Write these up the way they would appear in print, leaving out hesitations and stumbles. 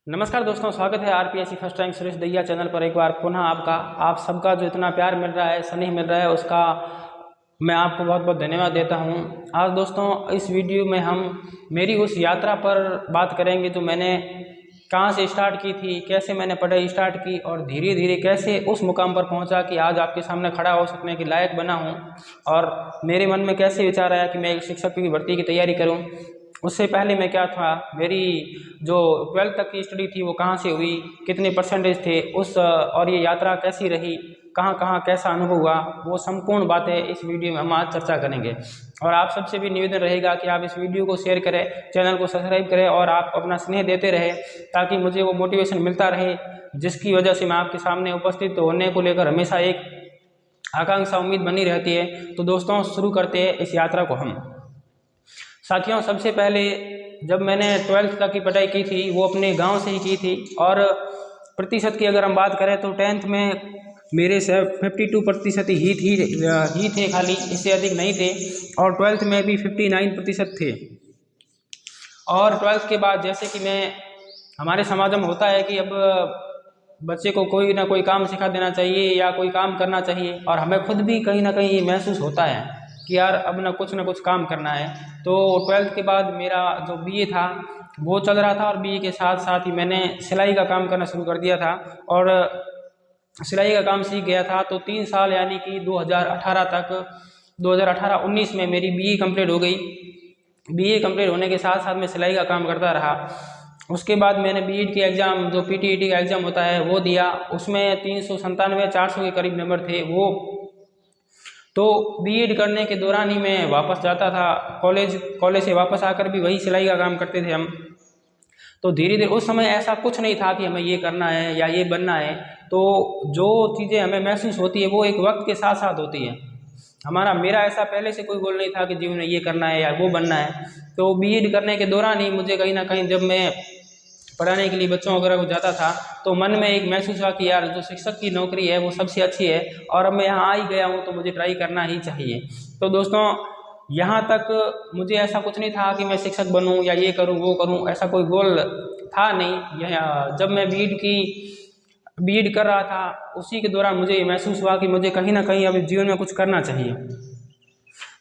नमस्कार दोस्तों, स्वागत है आरपीएससी फर्स्ट रैंक सुरेश दैया चैनल पर एक बार पुनः आप सबका जो इतना प्यार मिल रहा है, स्नेह मिल रहा है, उसका मैं आपको बहुत बहुत धन्यवाद देता हूं। आज दोस्तों इस वीडियो में हम मेरी उस यात्रा पर बात करेंगे जो मैंने कहां से स्टार्ट की थी, कैसे मैंने पढ़ाई स्टार्ट की और धीरे धीरे कैसे उस मुकाम पर पहुंचा कि आज आपके सामने खड़ा हो सकने के लायक बना हूं। और मेरे मन में कैसे विचार आया कि मैं एक शिक्षक की भर्ती की तैयारी करूं। उससे पहले मैं क्या था, मेरी जो 12th तक की स्टडी थी वो कहाँ से हुई, कितने परसेंटेज थे उस, और ये यात्रा कैसी रही, कहाँ कहाँ कैसा अनुभव हुआ, वो संपूर्ण बातें इस वीडियो में हम आज चर्चा करेंगे। और आप सबसे भी निवेदन रहेगा कि आप इस वीडियो को शेयर करें, चैनल को सब्सक्राइब करें और आप अपना स्नेह देते रहे ताकि मुझे वो मोटिवेशन मिलता रहे जिसकी वजह से मैं आपके सामने उपस्थित होने को लेकर हमेशा एक आकांक्षा उम्मीद बनी रहती है। तो दोस्तों शुरू करते हैं इस यात्रा को हम। साथियों, सबसे पहले जब मैंने 12th तक की पढ़ाई की थी वो अपने गांव से ही की थी और प्रतिशत की अगर हम बात करें तो 10th में मेरे से 52% ही थे खाली, इससे अधिक नहीं थे। और 12th में भी 59% थे। और 12th के बाद जैसे कि हमारे समाज में होता है कि अब बच्चे को कोई ना कोई काम सिखा देना चाहिए या कोई काम करना चाहिए, और हमें खुद भी कहीं ना कहीं महसूस होता है कि यार अब ना कुछ काम करना है। तो 12th के बाद मेरा जो बीए था वो चल रहा था और बीए के साथ साथ ही मैंने सिलाई का काम करना शुरू कर दिया था और सिलाई का काम सीख गया था। तो 3 साल यानी कि 2018 तक 2018-19 में मेरी बीए कंप्लीट हो गई। बीए कंप्लीट होने के साथ साथ मैं सिलाई का काम करता रहा। उसके बाद मैंने बीएड के एग्ज़ाम, जो पीटीईटी का एग्ज़ाम होता है वो दिया। उसमें 397-400 के करीब नंबर थे वो। तो बीएड करने के दौरान ही मैं वापस जाता था कॉलेज से वापस आकर भी वही सिलाई का काम करते थे हम। तो धीरे धीरे उस समय ऐसा कुछ नहीं था कि हमें ये करना है या ये बनना है। तो जो चीज़ें हमें महसूस होती है वो एक वक्त के साथ साथ होती है। मेरा ऐसा पहले से कोई गोल नहीं था कि जीवन में ये करना है या वो बनना है। तो बीएड करने के दौरान ही मुझे कहीं ना कहीं जब मैं पढ़ाने के लिए बच्चों वगैरह को जाता था तो मन में एक महसूस हुआ कि यार जो शिक्षक की नौकरी है वो सबसे अच्छी है और अब मैं यहाँ आ ही गया हूँ तो मुझे ट्राई करना ही चाहिए। तो दोस्तों यहाँ तक मुझे ऐसा कुछ नहीं था कि मैं शिक्षक बनूँ या ये करूँ वो करूँ, ऐसा कोई गोल था नहीं। जब मैं बीएड कर रहा था उसी के दौरान मुझे ये महसूस हुआ कि मुझे कहीं ना कहीं अभी जीवन में कुछ करना चाहिए।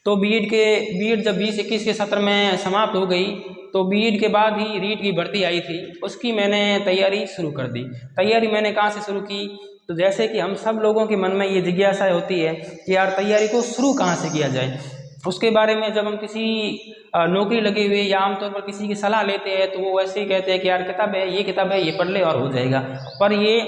तो बीएड जब 20-21 के सत्र में समाप्त हो गई तो बीएड के बाद ही रीट की भर्ती आई थी, उसकी मैंने तैयारी शुरू कर दी। तैयारी मैंने कहाँ से शुरू की, तो जैसे कि हम सब लोगों के मन में ये जिज्ञासा होती है कि यार तैयारी को शुरू कहाँ से किया जाए। उसके बारे में जब हम किसी नौकरी लगे हुए या आमतौर पर किसी की सलाह लेते हैं तो वो वैसे ही कहते हैं कि यार ये किताब है ये पढ़ ले और हो जाएगा। पर ये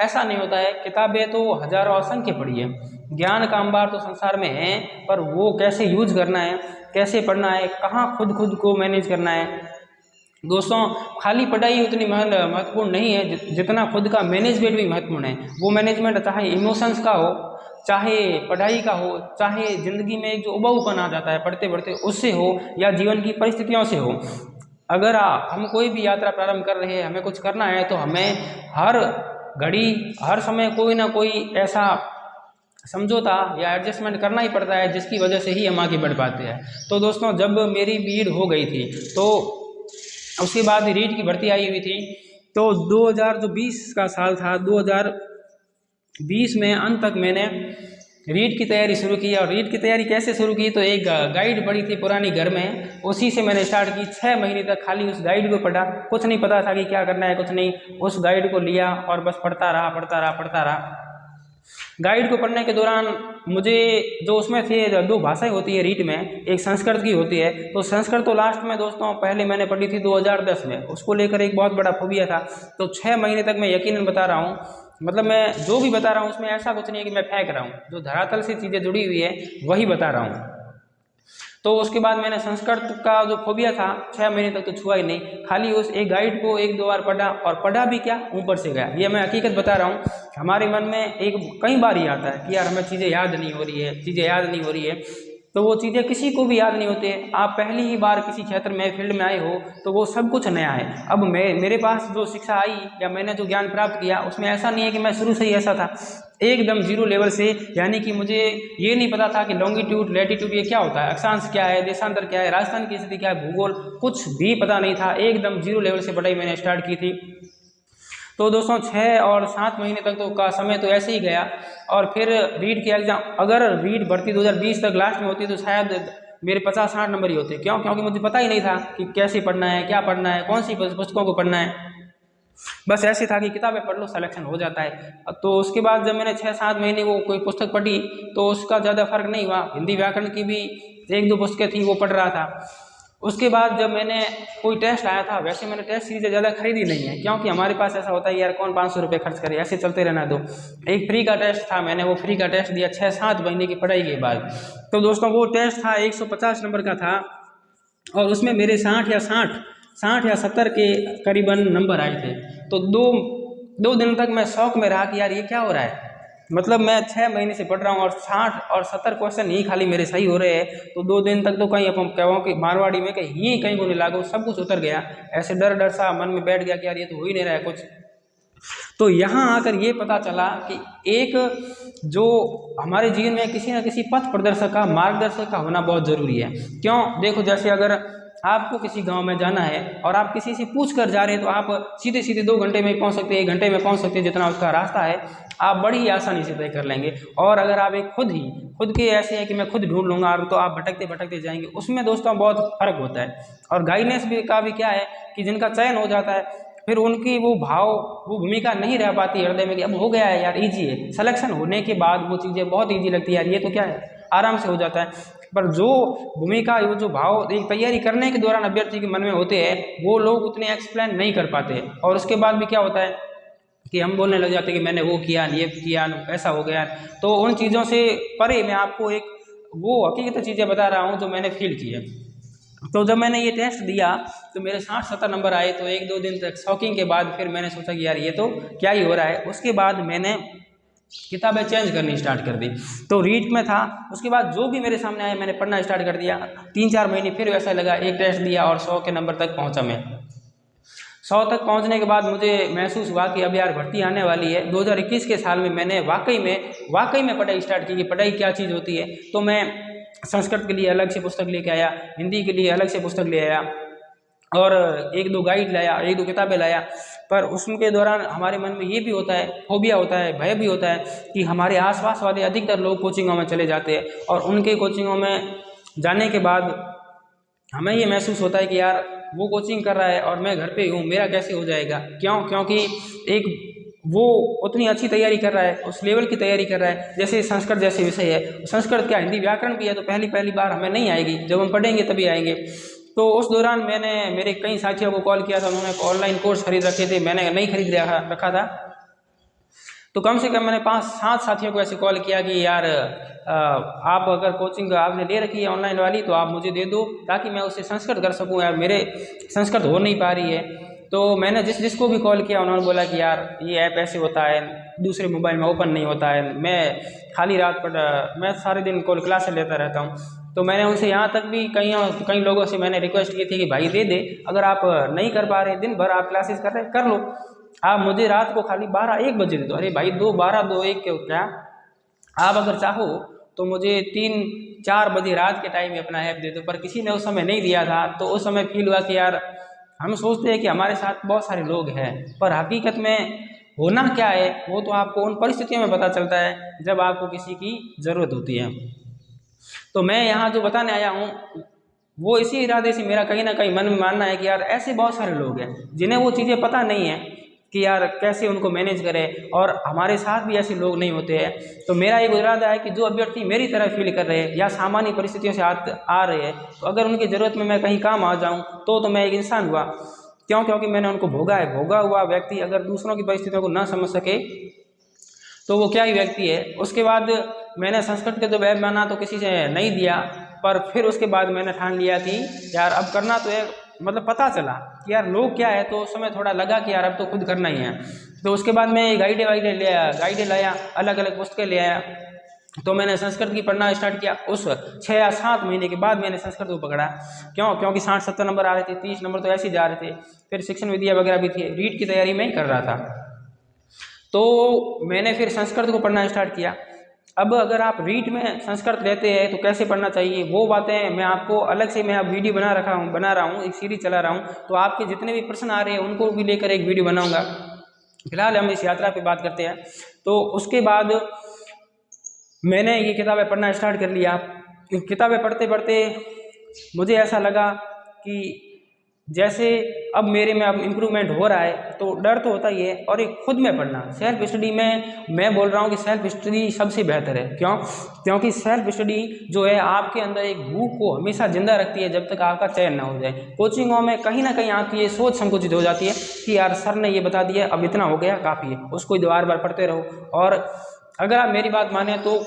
ऐसा नहीं होता है। किताबें तो हजारों असंख्य पढ़ी है, ज्ञान का अंबार तो संसार में है, पर वो कैसे यूज करना है, कैसे पढ़ना है, कहाँ खुद को मैनेज करना है। दोस्तों खाली पढ़ाई उतनी महत्वपूर्ण नहीं है जितना खुद का मैनेजमेंट भी महत्वपूर्ण है। वो मैनेजमेंट चाहे इमोशंस का हो, चाहे पढ़ाई का हो, चाहे ज़िंदगी में एक जो उबाऊपन आ जाता है पढ़ते पढ़ते उससे हो, या जीवन की परिस्थितियों से हो। अगर हम कोई भी यात्रा प्रारंभ कर रहे हैं, हमें कुछ करना है, तो हमें हर घड़ी हर समय कोई ना कोई ऐसा समझौता या एडजस्टमेंट करना ही पड़ता है जिसकी वजह से ही हम आगे बढ़ पाते हैं। तो दोस्तों जब मेरी बीएड हो गई थी तो उसके बाद रीट की भर्ती आई हुई थी। तो 2020 का साल था, 2020 में अंत तक मैंने रीट की तैयारी शुरू की। और रीट की तैयारी कैसे शुरू की, तो एक गाइड पढ़ी थी पुरानी घर में, उसी से मैंने स्टार्ट की। 6 महीने तक खाली उस गाइड को पढ़ा, कुछ नहीं पता था कि क्या करना है, कुछ नहीं। उस गाइड को लिया और बस पढ़ता रहा। गाइड को पढ़ने के दौरान मुझे जो उसमें थे 2 भाषाएं होती है रीट में, एक संस्कृत की होती है। तो संस्कृत तो लास्ट में दोस्तों पहले मैंने पढ़ी थी 2010 में, उसको लेकर एक बहुत बड़ा फोबिया था। तो 6 महीने तक मैं यकीनन बता रहा हूँ, मतलब मैं जो भी बता रहा हूँ उसमें ऐसा कुछ नहीं है कि मैं फेंक रहा हूँ, जो धरातल से चीज़ें जुड़ी हुई है वही बता रहा हूँ। तो उसके बाद मैंने संस्कृत का जो फोबिया था 6 महीने तक तो छुआ ही नहीं, खाली उस एक गाइड को 1-2 बार पढ़ा, और पढ़ा भी क्या, ऊपर से गया। ये मैं हकीकत बता रहा हूँ। हमारे मन में एक कई बार ये आता है कि यार हमें चीज़ें याद नहीं हो रही है। तो वो चीज़ें किसी को भी याद नहीं होते। आप पहली ही बार किसी क्षेत्र में फील्ड में आए हो तो वो सब कुछ नया है। अब मेरे पास जो शिक्षा आई या मैंने जो ज्ञान प्राप्त किया उसमें ऐसा नहीं है कि मैं शुरू से ही ऐसा था, एकदम जीरो लेवल से। यानी कि मुझे ये नहीं पता था कि लॉन्गिट्यूड लैटिट्यूड ये क्या होता है, अक्षांश क्या है, देशांतर क्या है, राजस्थान की स्थिति क्या है, भूगोल कुछ भी पता नहीं था। एकदम जीरो लेवल से पढ़ाई मैंने स्टार्ट की थी। तो दोस्तों 6 और 7 महीने तक तो का समय तो ऐसे ही गया। और फिर रीट की एग्ज़ाम, अगर रीट भर्ती 2020 तक लास्ट में होती तो शायद मेरे 50-60 नंबर ही होते। क्यों? क्योंकि मुझे पता ही नहीं था कि कैसे पढ़ना है, क्या पढ़ना है, कौन सी पुस्तकों को पढ़ना है। बस ऐसे था कि किताबें पढ़ लो, सिलेक्शन हो जाता है। तो उसके बाद जब मैंने 6-7 महीने वो कोई पुस्तक पढ़ी तो उसका ज़्यादा फर्क नहीं हुआ। हिंदी व्याकरण की भी 1-2 पुस्तकें थी, वो पढ़ रहा था। उसके बाद जब मैंने कोई टेस्ट आया था, वैसे मैंने टेस्ट सीरीज़ें ज़्यादा खरीदी नहीं है, क्योंकि हमारे पास ऐसा होता है यार कौन 500 रुपये खर्च करे, ऐसे चलते रहना दो। एक फ्री का टेस्ट था, मैंने वो फ्री का टेस्ट दिया 6-7 महीने की पढ़ाई के बाद। तो दोस्तों वो टेस्ट था 150 नंबर का था, और उसमें मेरे 60 या 70 के करीबन नंबर आए थे। तो दो दिन तक मैं शौक में रहा कि यार ये क्या हो रहा है, मतलब मैं 6 महीने से पढ़ रहा हूँ और 60 और 70 क्वेश्चन ही खाली मेरे सही हो रहे हैं। तो 2 दिन तक तो कहीं अपन कहूँ कि मारवाड़ी में कहीं को नहीं लागू, सब कुछ उतर गया। ऐसे डर डर सा मन में बैठ गया कि यार ये तो हो ही नहीं रहा है कुछ। तो यहाँ आकर ये पता चला कि एक जो हमारे जीवन में किसी न किसी पथ प्रदर्शक का, मार्गदर्शक का होना बहुत ज़रूरी है। क्यों? देखो, जैसे अगर आपको किसी गांव में जाना है और आप किसी से पूछ कर जा रहे हैं तो आप सीधे सीधे 2 घंटे में पहुंच सकते हैं, 1 घंटे में पहुंच सकते हैं, जितना उसका रास्ता है आप बड़ी आसानी से तय कर लेंगे। और अगर आप एक खुद के ऐसे है कि मैं खुद ढूंढ लूँगा, तो आप भटकते भटकते जाएंगे। उसमें दोस्तों बहुत फर्क होता है। और गाइडेंस का भी क्या है कि जिनका चयन हो जाता है फिर उनकी वो भूमिका नहीं रह पाती हृदय में कि अब हो गया है यार, इजी है। सिलेक्शन होने के बाद वो चीज़ें बहुत इजी लगती है, यार ये तो क्या है, आराम से हो जाता है। पर जो भूमिका, वो जो भाव एक तैयारी करने के दौरान अभ्यर्थी के मन में होते हैं, वो लोग उतने एक्सप्लेन नहीं कर पाते। और उसके बाद भी क्या होता है कि हम बोलने लग जाते हैं कि मैंने वो किया, ये किया, ऐसा हो गया। तो उन चीज़ों से परे मैं आपको एक वो हकीकत चीज़ें बता रहा हूँ जो मैंने फील की है। तो जब मैंने ये टेस्ट दिया तो मेरे 60-70 नंबर आए। तो 1-2 दिन तक शॉकिंग के बाद फिर मैंने सोचा कि यार ये तो क्या ही हो रहा है। उसके बाद मैंने किताबें चेंज करनी स्टार्ट कर दी। तो रीट में था, उसके बाद जो भी मेरे सामने आया मैंने पढ़ना स्टार्ट कर दिया। 3-4 महीने फिर वैसा लगा, एक टेस्ट दिया और 100 के नंबर तक पहुंचा मैं। 100 तक पहुंचने के बाद मुझे महसूस हुआ कि अब यार भर्ती आने वाली है। 2021 के साल में मैंने वाकई में पढ़ाई स्टार्ट की कि पढ़ाई क्या चीज़ होती है। तो मैं संस्कृत के लिए अलग से पुस्तक लेके आया, हिंदी के लिए अलग से पुस्तक ले आया, और 1-2 गाइड लाया, 1-2 किताबें लाया। पर उसके दौरान हमारे मन में ये भी होता है, फोबिया होता है, भय भी होता है कि हमारे आसपास वाले अधिकतर लोग कोचिंगों में चले जाते हैं, और उनके कोचिंगों में जाने के बाद हमें ये महसूस होता है कि यार वो कोचिंग कर रहा है और मैं घर पे हूँ, मेरा कैसे हो जाएगा। क्योंकि एक वो उतनी अच्छी तैयारी कर रहा है, उस लेवल की तैयारी कर रहा है। जैसे संस्कृत जैसे विषय है, संस्कृत क्या हिंदी व्याकरण भी है, तो पहली बार हमें नहीं आएगी, जब हम पढ़ेंगे तभी आएंगे। तो उस दौरान मैंने मेरे कई साथियों को कॉल किया था, उन्होंने ऑनलाइन कोर्स खरीद रखे थे, मैंने नहीं खरीद रखा था। तो कम से कम मैंने 5-7 साथियों को ऐसे कॉल किया कि यार आप अगर कोचिंग आपने ले रखी है ऑनलाइन वाली तो आप मुझे दे दो, ताकि मैं उससे संस्कृत कर सकूं। यार मेरे संस्कृत हो नहीं पा रही है। तो मैंने जिसको भी कॉल किया उन्होंने बोला कि यार ये ऐप ऐसे होता है, दूसरे मोबाइल में ओपन नहीं होता है, मैं खाली मैं सारे दिन क्लासेस लेता रहता हूँ। तो मैंने उनसे यहाँ तक भी कई लोगों से मैंने रिक्वेस्ट की थी कि भाई दे दे, अगर आप नहीं कर पा रहे, दिन भर आप क्लासेस कर रहे कर लो, आप मुझे रात को खाली 12-1 बजे दे दो। अरे भाई 2-12-2-1 क्या, आप अगर चाहो तो मुझे 3-4 बजे रात के टाइम में अपना ऐप दे दो। पर किसी ने उस समय नहीं दिया था। तो उस समय फील हुआ कि यार हम सोचते हैं कि हमारे साथ बहुत सारे लोग हैं, पर हकीकत में होना क्या है वो तो आपको उन परिस्थितियों में पता चलता है जब आपको किसी की ज़रूरत होती है। तो मैं यहाँ जो बताने आया हूँ वो इसी इरादे से, मेरा कहीं ना कहीं मन में मानना है कि यार ऐसे बहुत सारे लोग हैं जिन्हें वो चीज़ें पता नहीं है कि यार कैसे उनको मैनेज करें, और हमारे साथ भी ऐसे लोग नहीं होते हैं। तो मेरा एक इरादा है कि जो अभ्यर्थी मेरी तरह फील कर रहे हैं या सामान्य परिस्थितियों से आ रहे हैं, तो अगर उनकी ज़रूरत में मैं कहीं काम आ जाऊँ तो मैं एक इंसान हुआ। क्योंकि मैंने उनको भोगा हुआ व्यक्ति अगर दूसरों की परिस्थितियों को ना समझ सके तो वो क्या ही व्यक्ति है। उसके बाद मैंने संस्कृत के जब ऐप बना तो किसी से नहीं दिया, पर फिर उसके बाद मैंने ठान लिया कि यार अब करना तो है। मतलब पता चला कि यार लोग क्या है, तो उस समय थोड़ा लगा कि यार अब तो खुद करना ही है। तो उसके बाद मैं गाइडें लाया, अलग अलग पुस्तकें ले आया। तो मैंने संस्कृत की पढ़ना स्टार्ट किया। उस 6 या 7 महीने के बाद मैंने संस्कृत को पकड़ा। क्योंकि 60-70 नंबर आ रहे थे, 30 नंबर तो ऐसे ही जा रहे थे। फिर शिक्षण विद्या वगैरह भी थी, रीट की तैयारी में ही कर रहा था। तो मैंने फिर संस्कृत को पढ़ना स्टार्ट किया। अब अगर आप रीट में संस्कृत लेते हैं तो कैसे पढ़ना चाहिए वो बातें मैं आपको अलग से मैं अब वीडियो बना रहा हूँ, एक सीरीज चला रहा हूँ। तो आपके जितने भी प्रश्न आ रहे हैं उनको भी लेकर एक वीडियो बनाऊंगा। फिलहाल हम इस यात्रा पे बात करते हैं। तो उसके बाद मैंने ये किताबें पढ़ना स्टार्ट कर लिया। किताबें पढ़ते पढ़ते मुझे ऐसा लगा कि जैसे अब मेरे में अब इम्प्रूवमेंट हो रहा है, तो डर तो होता ही है। और एक खुद में पढ़ना, सेल्फ स्टडी में मैं बोल रहा हूँ कि सेल्फ स्टडी सबसे बेहतर है। क्यों? क्योंकि सेल्फ स्टडी जो है आपके अंदर एक भूख को हमेशा जिंदा रखती है जब तक आपका चयन ना हो जाए। कोचिंगों में कहीं ना कहीं आपकी ये सोच संकुचित हो जाती है कि यार सर ने ये बता दिया, अब इतना हो गया, काफ़ी है, उसको बार बार पढ़ते रहो। और अगर आप मेरी बात माने तो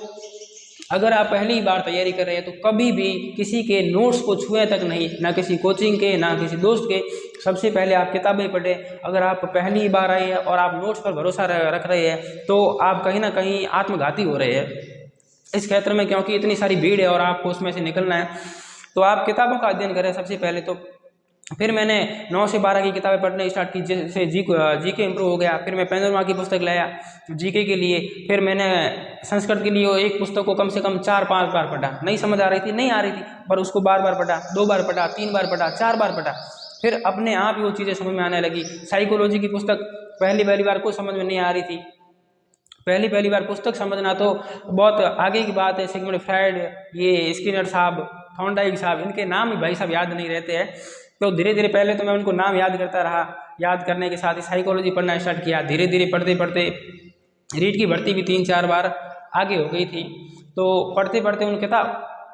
अगर आप पहली बार तैयारी कर रहे हैं तो कभी भी किसी के नोट्स को छुए तक नहीं, ना किसी कोचिंग के, ना किसी दोस्त के। सबसे पहले आप किताबें पढ़ें। अगर आप पहली बार आए हैं और आप नोट्स पर भरोसा रख रहे हैं तो आप कहीं ना कहीं आत्मघाती हो रहे हैं इस क्षेत्र में, क्योंकि इतनी सारी भीड़ है और आपको उसमें से निकलना है। तो आप किताबों का अध्ययन करें सबसे पहले। तो फिर मैंने 9 से 12 की किताबें पढ़ने स्टार्ट की, जैसे जीके इम्प्रूव हो गया। फिर मैं पेंदुलमा की पुस्तक लाया जीके के लिए। फिर मैंने संस्कृत के लिए एक पुस्तक को कम से कम 4-5 बार पढ़ा। नहीं समझ आ रही थी, नहीं आ रही थी, पर उसको बार बार पढ़ा, 2 बार पढ़ा, 3 बार पढ़ा, 4 बार पढ़ा। फिर अपने आप ही वो चीज़ें समझ में आने लगी। साइकोलॉजी की पुस्तक पहली बार कुछ समझ में नहीं आ रही थी। पहली बार पुस्तक समझना तो बहुत आगे की बात है। सिगमंड फ्रायड, ये स्किनर साहब, थॉर्नडाइक साहब, इनके नाम ही भाई साहब याद नहीं रहते हैं। तो धीरे धीरे पहले तो मैं उनको नाम याद करता रहा, याद करने के साथ ही साइकोलॉजी पढ़ना स्टार्ट किया। धीरे धीरे पढ़ते पढ़ते रीट की भर्ती भी 3-4 बार आगे हो गई थी। तो पढ़ते पढ़ते उन किताब,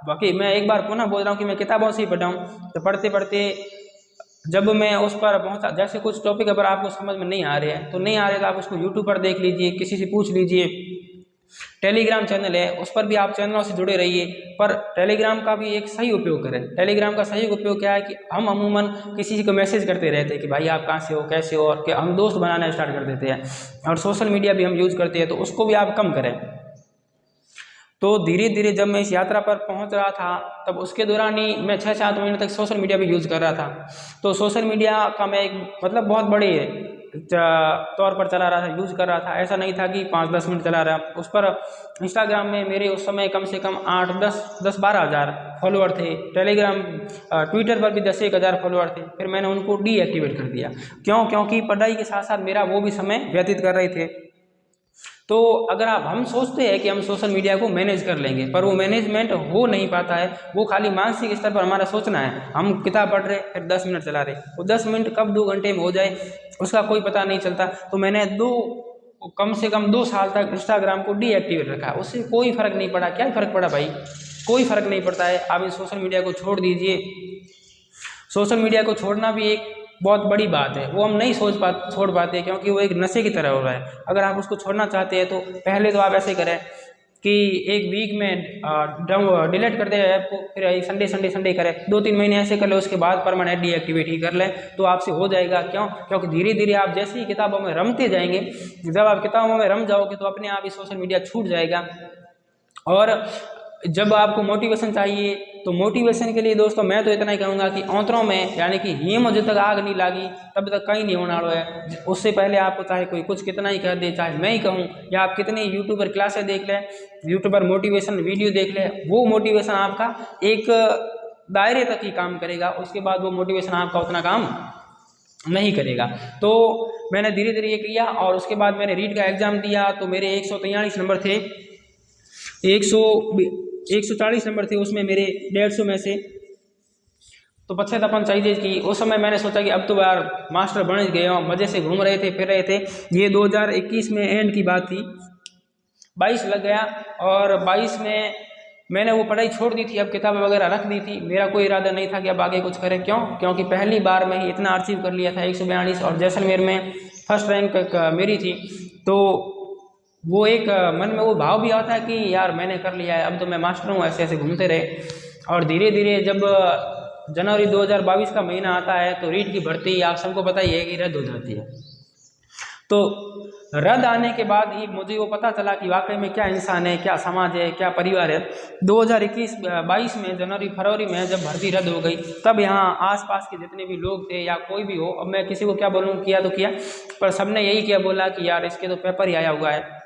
बाकी मैं एक बार पुनः बोल रहा हूँ कि मैं किताबों से ही पढ़ा हूँ। तो पढ़ते पढ़ते जब मैं उस पर पहुंचा, जैसे कुछ टॉपिक अगर आपको समझ में नहीं आ रहे हैं तो नहीं आ रहे तो आप उसको यूट्यूब पर देख लीजिए, किसी से पूछ लीजिए। टेलीग्राम चैनल है, उस पर भी आप चैनलों से जुड़े रहिए, पर टेलीग्राम का भी एक सही उपयोग करें। टेलीग्राम का सही उपयोग क्या है कि हम अमूमन किसी को मैसेज करते रहते हैं कि भाई आप कहाँ से हो, कैसे हो, और कि हम दोस्त बनाना स्टार्ट कर देते हैं। और सोशल मीडिया भी हम यूज़ करते हैं, तो उसको भी आप कम करें। तो धीरे धीरे जब मैं इस यात्रा पर पहुंच रहा था तब उसके दौरान ही मैं 6-7 महीने तक सोशल मीडिया भी यूज़ कर रहा था। तो सोशल मीडिया का मैं एक मतलब बहुत बड़े तौर पर चला रहा था, यूज़ कर रहा था। ऐसा नहीं था कि 5-10 मिनट चला रहा। उस पर इंस्टाग्राम में मेरे उस समय कम से कम 8-10-12 हज़ार फॉलोअर थे। टेलीग्राम ट्विटर पर भी 10-1 हज़ार फॉलोअर थे। फिर मैंने उनको डीएक्टिवेट कर दिया। क्यों? क्योंकि पढ़ाई के साथ साथ मेरा वो भी समय व्यतीत कर रहे थे। तो अगर हम सोचते हैं कि हम सोशल मीडिया को मैनेज कर लेंगे, पर वो मैनेजमेंट हो नहीं पाता है। वो खाली मानसिक स्तर पर हमारा सोचना है। हम किताब पढ़ रहे फिर 10 मिनट चला रहे, वो 10 मिनट कब 2 घंटे में हो जाए उसका कोई पता नहीं चलता। तो मैंने कम से कम 2 साल तक इंस्टाग्राम को डीएक्टिवेट रखा। उससे कोई फ़र्क नहीं पड़ा। क्या फ़र्क पड़ा भाई? कोई फ़र्क नहीं पड़ता है। आप इस सोशल मीडिया को छोड़ दीजिए। सोशल मीडिया को छोड़ना भी एक बहुत बड़ी बात है। वो हम नहीं छोड़ पाते क्योंकि वो एक नशे की तरह हो रहा है। अगर आप उसको छोड़ना चाहते हैं तो पहले तो आप ऐसे करें कि एक वीक में डिलीट कर दे ऐप को, फिर संडे करें, 2-3 महीने ऐसे कर ले, उसके बाद परमानेंट डीएक्टिवेट कर लें तो आपसे हो जाएगा। क्यों? क्योंकि धीरे धीरे आप जैसे ही किताबों में रमते जाएंगे, जब आप किताबों में रम जाओगे तो अपने आप ही सोशल मीडिया छूट जाएगा। और जब आपको मोटिवेशन चाहिए तो मोटिवेशन के लिए दोस्तों मैं तो इतना ही कहूँगा कि औंतरों में यानी कि हिम जब तक आग नहीं लागी तब तक कहीं नहीं होने वाला है। उससे पहले आपको चाहे कोई कुछ कितना ही कह दे, चाहे मैं ही कहूँ, या आप कितने यूट्यूबर क्लासेस देख लें, यूट्यूबर मोटिवेशन वीडियो देख लें, वो मोटिवेशन आपका एक दायरे तक ही काम करेगा। उसके बाद वो मोटिवेशन आपका उतना काम नहीं करेगा। तो मैंने धीरे धीरे ये किया और उसके बाद मैंने रीट का एग्ज़ाम दिया तो मेरे 143 नंबर थे। 140 नंबर थे उसमें मेरे 150 में से। तो पश्चातापन चाहिए कि उस समय मैंने सोचा कि अब तो यार मास्टर बन गए हो, मज़े से घूम रहे थे, फिर रहे थे। ये 2021 में एंड की बात थी। 22 लग गया और 22 में मैंने वो पढ़ाई छोड़ दी थी। अब किताबें वगैरह रख दी थी। मेरा कोई इरादा नहीं था कि अब आगे कुछ करें। क्यों? क्योंकि पहली बार में ही इतना अचीव कर लिया था, 142, और जैसलमेर में फर्स्ट रैंक मेरी थी। तो वो एक मन में वो भाव भी आता है कि यार मैंने कर लिया है, अब तो मैं मास्टर हूँ। ऐसे ऐसे घूमते रहे और धीरे धीरे जब जनवरी 2022 का महीना आता है तो रीट की भर्ती आप सबको पता ही है कि रद्द हो जाती है। तो रद्द आने के बाद ही मुझे वो पता चला कि वाकई में क्या इंसान है, क्या समाज है, क्या परिवार है। 2021-22 में जनवरी फरवरी में जब भर्ती रद्द हो गई तब यहाँ आसपास के जितने भी लोग थे या कोई भी हो, अब मैं किसी को क्या बोलूँ, किया तो किया, पर सबने यही किया, बोला कि यार इसके तो पेपर ही आया हुआ है।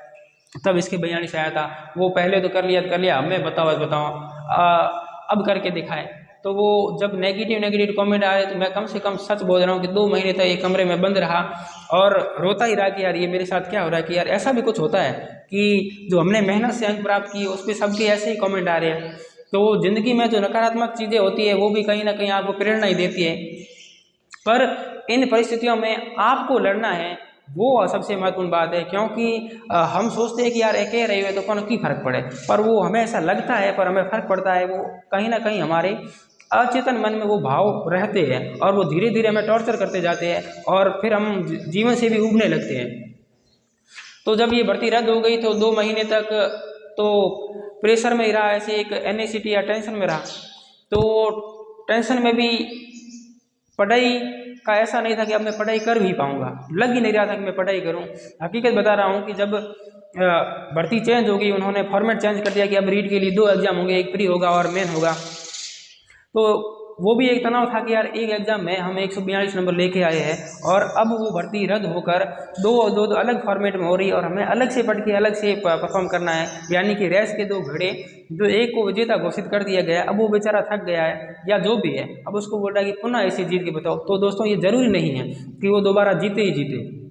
तब इसके 42 आया था। वो पहले तो कर लिया, हमें बताओ अब करके दिखाए। तो वो जब नेगेटिव कमेंट आ रहे तो मैं कम से कम सच बोल रहा हूँ कि 2 महीने तक एक कमरे में बंद रहा और रोता ही रहा कि यार ये मेरे साथ क्या हो रहा है, कि यार ऐसा भी कुछ होता है कि जो हमने मेहनत से अंक प्राप्त किए उस पर सबके ऐसे ही कमेंट आ रहे हैं। तो ज़िंदगी में जो नकारात्मक चीज़ें होती है वो भी कहीं ना कहीं आपको प्रेरणा ही देती है, पर इन परिस्थितियों में आपको लड़ना है, वो सबसे महत्वपूर्ण बात है। क्योंकि हम सोचते हैं कि यार एक रहे हुए तो कौन की फर्क पड़े, पर वो हमें ऐसा लगता है, पर हमें फर्क पड़ता है। वो कहीं ना कहीं हमारे अचेतन मन में वो भाव रहते हैं और वो धीरे धीरे हमें टॉर्चर करते जाते हैं और फिर हम जीवन से भी उबने लगते हैं। तो जब ये भर्ती रद्द हो गई तो 2 महीने तक तो प्रेशर में ही रहा, ऐसे एक एनएसिटी या टेंशन में रहा। तो टेंशन में भी पढ़ाई का ऐसा नहीं था कि अब मैं पढ़ाई कर भी पाऊंगा, लग ही नहीं रहा था कि मैं पढ़ाई करूं। हकीकत बता रहा हूं कि जब भर्ती चेंज हो गई, उन्होंने फॉर्मेट चेंज कर दिया कि अब रीट के लिए 2 एग्जाम होंगे, एक प्री होगा और मेन होगा। तो वो भी एक तनाव था कि यार एक एग्जाम में हम 142 नंबर लेके आए हैं और अब वो भर्ती रद्द होकर दो अलग फॉर्मेट में हो रही है और हमें अलग से पढ़ के अलग से परफॉर्म करना है। यानी कि रेस के 2 घोड़े, जो एक को विजेता घोषित कर दिया गया, अब वो बेचारा थक गया है या जो भी है, अब उसको बोल रहा है कि पुनः ऐसे जीत के बताओ। तो दोस्तों ये जरूरी नहीं है कि वो दोबारा जीते ही जीते,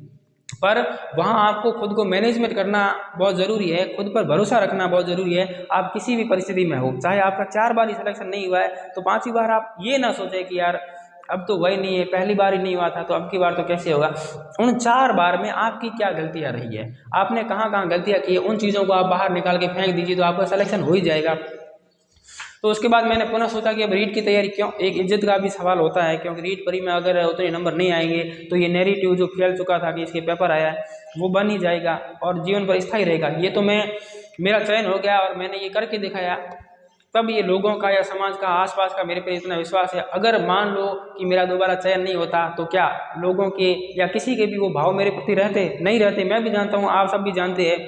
पर वहाँ आपको खुद को मैनेजमेंट करना बहुत ज़रूरी है, खुद पर भरोसा रखना बहुत ज़रूरी है। आप किसी भी परिस्थिति में हो, चाहे आपका 4 बार ही सिलेक्शन नहीं हुआ है तो 5वीं बार आप ये ना सोचें कि यार अब तो वही नहीं है, पहली बार ही नहीं हुआ था तो अब की बार तो कैसे होगा। उन 4 बार में आपकी क्या गलतियाँ रही है, आपने कहाँ कहाँ गलतियाँ की है, उन चीज़ों को आप बाहर निकाल के फेंक दीजिए तो आपका सिलेक्शन हो ही जाएगा। तो उसके बाद मैंने पुनः सोचा कि अब रीट की तैयारी क्यों, एक इज्जत का भी सवाल होता है, क्योंकि रीट परी में अगर उतने नंबर नहीं आएंगे तो ये नैरेटिव जो फैल चुका था कि इसके पेपर आया है वो बन ही जाएगा और जीवन पर स्थायी रहेगा। ये तो मेरा चयन हो गया और मैंने ये करके दिखाया, तब ये लोगों का या समाज का, आसपास का मेरे पे इतना विश्वास है। अगर मान लो कि मेरा दोबारा चयन नहीं होता तो क्या लोगों के या किसी के भी वो भाव मेरे प्रति रहते? नहीं रहते। मैं भी जानता हूँ, आप सब भी जानते हैं।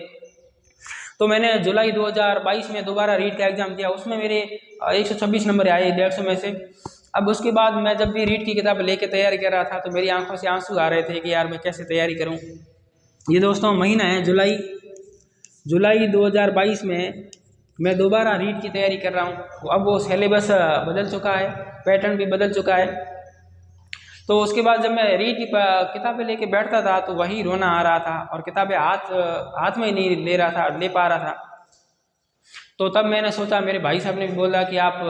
तो मैंने जुलाई 2022 में दोबारा रीट का एग्ज़ाम दिया, उसमें मेरे 126 नंबर आए 150 में से। अब उसके बाद मैं जब भी रीट की किताब लेके तैयारी कर रहा था तो मेरी आंखों से आंसू आ रहे थे कि यार मैं कैसे तैयारी करूं। ये दोस्तों महीना है जुलाई 2022 में मैं दोबारा रीट की तैयारी कर रहा हूं। अब वो सिलेबस बदल चुका है, पैटर्न भी बदल चुका है। तो उसके बाद जब मैं रीट की किताबें लेके बैठता था तो वही रोना आ रहा था और किताबें हाथ में ही नहीं ले पा रहा था। तो तब मैंने सोचा, मेरे भाई साहब ने भी बोला कि आप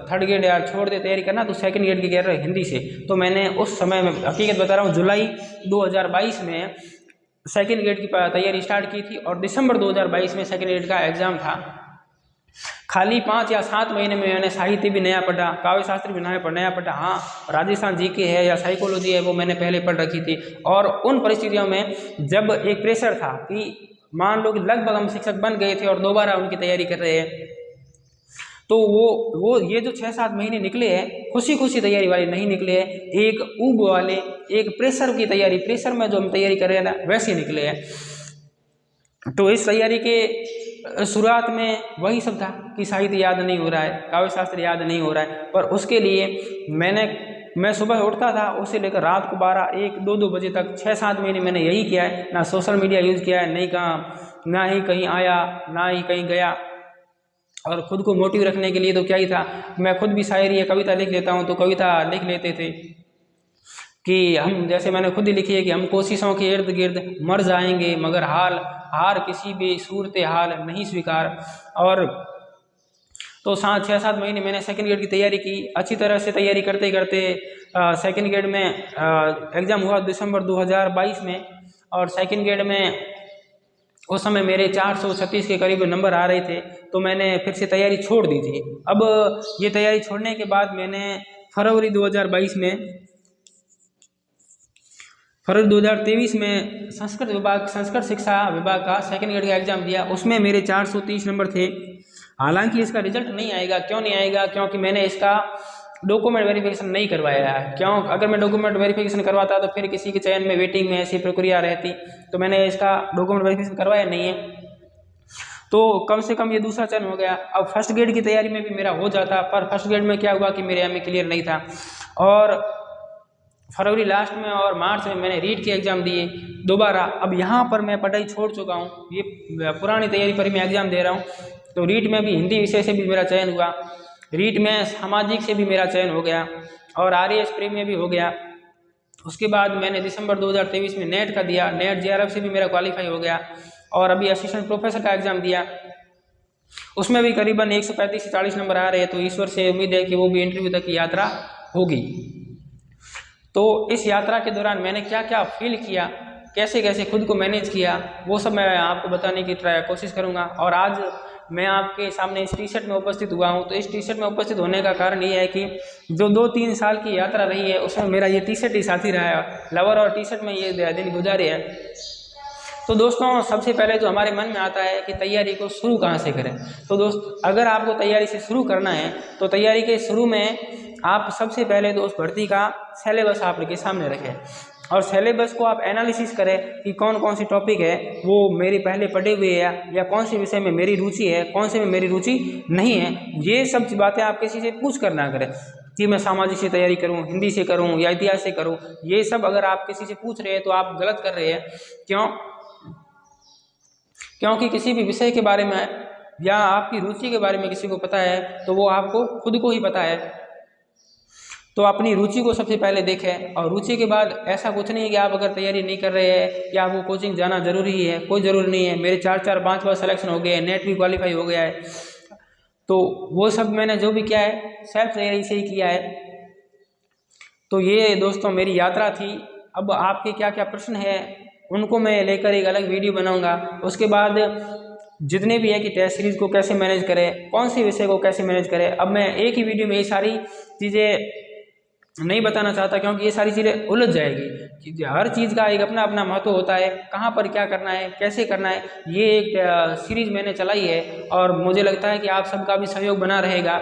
3rd ग्रेड यार छोड़ दे, तैयारी करना, तो 2nd ग्रेड की कह रहे हिंदी से। तो मैंने उस समय में, हकीकत बता रहा हूँ, जुलाई 2022 में 2nd ग्रेड की तैयारी स्टार्ट की थी और दिसंबर 2022 में 2nd ग्रेड का एग्ज़ाम था। खाली 5 या 7 महीने में मैंने साहित्य भी नया पढ़ा, काव्य शास्त्र भी नया पढ़ा। हाँ, राजस्थान जीके है या साइकोलॉजी है वो मैंने पहले पढ़ रखी थी। और उन परिस्थितियों में जब एक प्रेशर था कि मान लो कि लगभग हम शिक्षक बन गए थे और दोबारा उनकी तैयारी कर रहे हैं, तो वो ये जो 6-7 महीने निकले हैं खुशी तैयारी वाले नहीं निकले हैं, एक ऊब वाले, एक प्रेशर की तैयारी, प्रेशर में जो हम तैयारी कर रहे हैं ना वैसे निकले हैं। तो इस तैयारी के शुरुआत में वही सब था कि साहित्य याद नहीं हो रहा है, काव्य शास्त्र याद नहीं हो रहा है, पर उसके लिए मैं सुबह उठता था, उससे लेकर रात को 12, 1, 2 बजे तक 6-7 महीने मैंने यही किया है। ना सोशल मीडिया यूज़ किया है, नहीं कहाँ, ना ही कहीं आया, ना ही कहीं गया। और ख़ुद को मोटिव रखने के लिए तो क्या ही था, मैं खुद भी शायरी या कविता लिख लेता हूँ, तो कविता लिख लेते थे कि हम, जैसे मैंने खुद ही लिखी है कि हम कोशिशों के इर्द गिर्द मर जाएंगे मगर हार किसी भी सूरत हाल नहीं स्वीकार। और तो 6-7 महीने मैंने 2nd ग्रेड की तैयारी की, अच्छी तरह से तैयारी करते करते 2nd ग्रेड में एग्ज़ाम हुआ दिसंबर 2022 में। और 2nd ग्रेड में उस समय मेरे 436 के करीब नंबर आ रहे थे, तो मैंने फिर से तैयारी छोड़ दी थी। अब ये तैयारी छोड़ने के बाद मैंने फरवरी 2023 में संस्कृत शिक्षा विभाग का 2nd ग्रेड का एग्ज़ाम दिया। उसमें मेरे 430 नंबर थे। हालांकि इसका रिजल्ट नहीं आएगा, क्यों नहीं आएगा? क्योंकि मैंने इसका डॉक्यूमेंट वेरिफिकेशन नहीं करवाया है। क्यों? अगर मैं डॉक्यूमेंट वेरिफिकेशन करवाता तो फिर किसी के चयन में वेटिंग में ऐसी प्रक्रिया रहती, तो मैंने इसका डॉक्यूमेंट वेरिफिकेशन करवाया नहीं है, तो कम से कम ये दूसरा चयन हो गया। अब 1st ग्रेड की तैयारी में भी मेरा हो जाता, पर 1st ग्रेड में क्या हुआ कि मेरे MA क्लियर नहीं था। और फरवरी लास्ट में और मार्च में मैंने रीट के एग्ज़ाम दिए दोबारा। अब यहाँ पर मैं पढ़ाई छोड़ चुका हूँ, ये पुरानी तैयारी पर मैं एग्ज़ाम दे रहा हूँ। तो रीट में भी हिंदी विषय से भी मेरा चयन हुआ, रीट में सामाजिक से भी मेरा चयन हो गया और RAS प्री में भी हो गया। उसके बाद मैंने दिसंबर 2023 में नेट का दिया, नेट JRF से भी मेरा क्वालिफाई हो गया और अभी असिस्टेंट प्रोफेसर का एग्ज़ाम दिया, उसमें भी करीबन 135 से 40 नंबर आ रहे हैं। तो ईश्वर से उम्मीद है कि वो भी इंटरव्यू तक की यात्रा होगी। तो इस यात्रा के दौरान मैंने क्या क्या फील किया, कैसे कैसे खुद को मैनेज किया, वो सब मैं आपको बताने की कोशिश करूँगा। और आज मैं आपके सामने इस टी शर्ट में उपस्थित हुआ हूँ। तो इस टी शर्ट में उपस्थित होने का कारण ये है कि जो 2-3 साल की यात्रा रही है उसमें मेरा ये टी शर्ट ही साथी रहा है, लवर और टी शर्ट में ये दिन गुजारे हैं। तो दोस्तों सबसे पहले जो हमारे मन में आता है कि तैयारी को शुरू कहाँ से करें। तो दोस्त अगर आपको तैयारी से शुरू करना है तो तैयारी के शुरू में आप सबसे पहले तो उस भर्ती का सिलेबस आपके सामने रखें और सिलेबस को आप एनालिसिस करें कि कौन कौन सी टॉपिक है वो मेरी पहले पढ़े हुए है या कौन से विषय में मेरी रुचि है, कौन से में मेरी रुचि नहीं है। ये सब बातें आप किसी से पूछ कर ना करें कि मैं सामाजिक से तैयारी करूं, हिंदी से करूं या इतिहास से करूं। ये सब अगर आप किसी से पूछ रहे हैं तो आप गलत कर रहे हैं। क्योंकि किसी भी विषय के बारे में या आपकी रुचि के बारे में किसी को पता है तो वो आपको खुद को ही पता है। तो अपनी रुचि को सबसे पहले देखें और रुचि के बाद ऐसा कुछ नहीं है कि आप अगर तैयारी नहीं कर रहे हैं या आपको कोचिंग जाना जरूरी है, कोई ज़रूरी नहीं है। मेरे 4-4 5 बार सिलेक्शन हो गया है, नेट भी क्वालिफाई हो गया है। तो वो सब मैंने जो भी किया है सेल्फ तैयारी से ही किया है। तो ये दोस्तों मेरी यात्रा थी। अब आपके क्या क्या प्रश्न है उनको मैं लेकर एक अलग वीडियो बनाऊंगा। उसके बाद जितने भी है कि टेस्ट सीरीज को कैसे मैनेज करें, कौन सी विषय को कैसे मैनेज करें, अब मैं एक ही वीडियो में ये सारी चीज़ें नहीं बताना चाहता क्योंकि ये सारी चीज़ें उलझ जाएगी कि हर चीज़ का एक अपना अपना महत्व होता है, कहाँ पर क्या करना है, कैसे करना है। ये एक सीरीज मैंने चलाई है और मुझे लगता है कि आप सबका भी सहयोग बना रहेगा।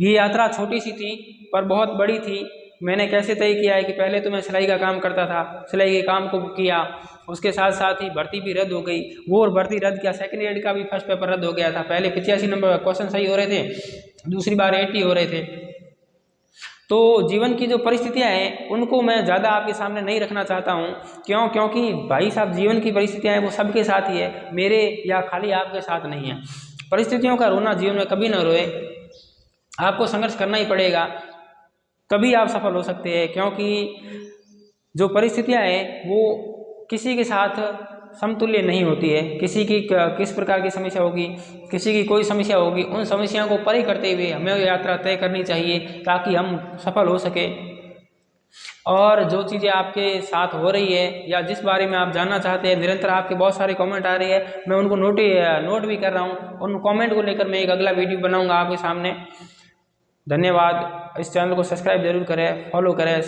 ये यात्रा छोटी सी थी पर बहुत बड़ी थी। मैंने कैसे तय किया है कि पहले तो मैं सिलाई का काम करता था, सिलाई के काम को किया, उसके साथ साथ ही भर्ती भी रद्द हो गई। वो और भर्ती रद्द किया, सेकंड ग्रेड का भी फर्स्ट पेपर रद्द हो गया था। पहले 85 नंबर क्वेश्चन सही हो रहे थे, दूसरी बार 80 हो रहे थे। तो जीवन की जो परिस्थितियां हैं उनको मैं ज़्यादा आपके सामने नहीं रखना चाहता हूं। क्योंकि भाई साहब जीवन की परिस्थितियां हैं वो सबके साथ ही है, मेरे या खाली आपके साथ नहीं है। परिस्थितियों का रोना जीवन में कभी ना रोए, आपको संघर्ष करना ही पड़ेगा, तभी आप सफल हो सकते हैं। क्योंकि जो परिस्थितियां हैं वो किसी के साथ समतुल्य नहीं होती है। किसी की किस प्रकार की समस्या होगी, किसी की कोई समस्या होगी, उन समस्याओं को परे करते हुए हमें यात्रा तय करनी चाहिए ताकि हम सफल हो सके। और जो चीज़ें आपके साथ हो रही है या जिस बारे में आप जानना चाहते हैं, निरंतर आपके बहुत सारे कमेंट आ रहे हैं, मैं उनको नोट भी कर रहा हूँ। उन कमेंट को लेकर मैं एक अगला वीडियो बनाऊंगा आपके सामने। धन्यवाद। इस चैनल को सब्सक्राइब जरूर करें, फॉलो करें।